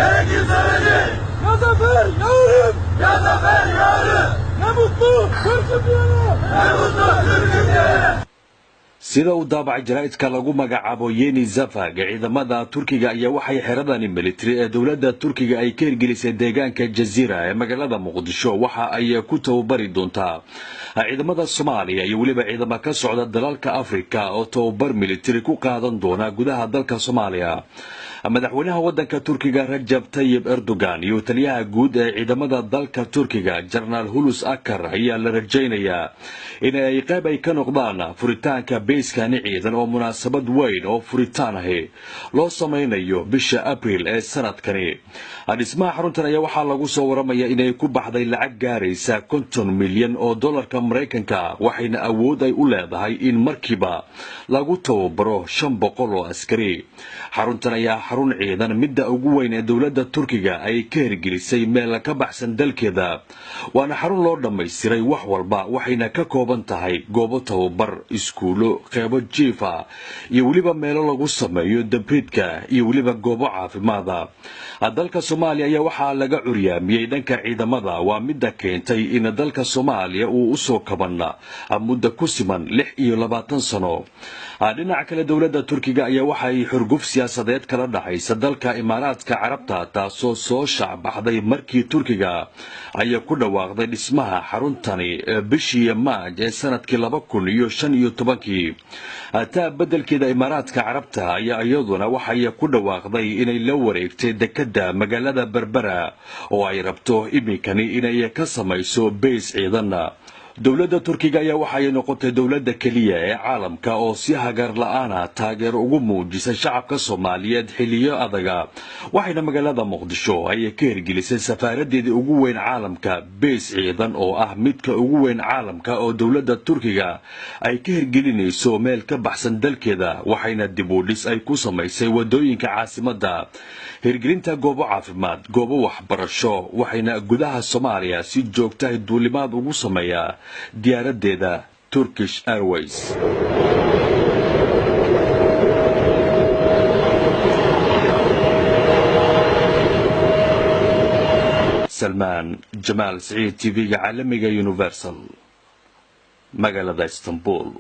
Herkes öyle. Ya zafer yavrum. Ya zafer yavrum. Ne mutlu Türk'üm. Ne mutlu Türk'üm. sida uu daabacay jaraa'idka lagu magacaabo Yeni Zafag ciidamada Turkiga ayaa waxay xeradani military ee dawladda Turkiga ay ka hirgelisay deegaanka Jazeera ee magaalada Muqdisho waxa ay ku tababari doontaa ciidamada Soomaaliya iyo waliba ciidamada ka socda dalalka Afrika oo tababar military ku qaadan doona gudaha dalka Soomaaliya madaxweynaha wadanka Turkiga Rajab Tayyip Erdogan iyo taliyaha guud ee ciidamada dalka Turkiga General Hulusi Akar ayaa la rajaynayaa in ay qayb ay ka noqdaan furitaanka beeskani ciidan oo munaasabad weyn oo furitaan ah loo sameeyo bisha April ee sanadkani dhismaha xaruntan ayaa waxaa lagu soo waramayaa inay ku baxday lacag gaaraysa 50 milyan oo dollarka Mareykanka waxayna awood ay u leedahay in markiiba lagu tababaro 500 oo askari xaruntan ayaa xarun ciidan midda ugu weyn ee dawladda Turkiga ay ka hirgelisay meel ka baxsan dalkeeda waana xarun loo dhameystiray wax walba waxayna ka kooban tahay goobo tababar iskuulo qeybo jiifa iyo waliba meelo lagu sameeyo dabridka iyo waliba goobo caafimaad dalka Soomaaliya ayaa waxa laga curyaamiyay dhanka ciidamada waa midda keentay in dalka Soomaaliya uu u soo kabana muddo ku siman 26 sano dhinaca kale dawladda Turkiga ayaa waxay xurguf siyaasadeed kala dhaxaysa dalka Imaaraadka Carabta taasoo soo shacbaxday markii Turkiga ay ku dhawaaqday dhismaha xaruntani bishii Maaj ee sanadkii 2015 taa bedelkeeda Imaaraadka Carabta ayaa iyaduna waxay ku dhawaaqday inay la wareegtay dekada magaalada Berbera oo ay rabto iminkani inay ka samayso base ciidan dawladda Turkiga ayaa waxay noqotay dawladda kaliya ee caalamka oo si hagar la'aan taageero ugu muujisay shacabka Soomaaliyeed xiliyo adaga waxayna magaalada Muqdisho ay ka hirgelisay safaaradeedii ugu weyn caalamka base ciidan oo ah midka ugu weyn caalamka oo dawladda Turkiga ay ka hirgelinayso meel ka baxsan dalkeeda waxayna dib u dhis ay ku samaysay wadooyinka caasimadda hirgelinta goobo caafimaad goobo waxbarasho waxayna gudaha Soomaaliya si joogto ah duulimaad ugu sameeyaa diyaaradeeda Turkish Airways سلمان جمال سعيد TV عالمي Universal مقالة اسطنبول.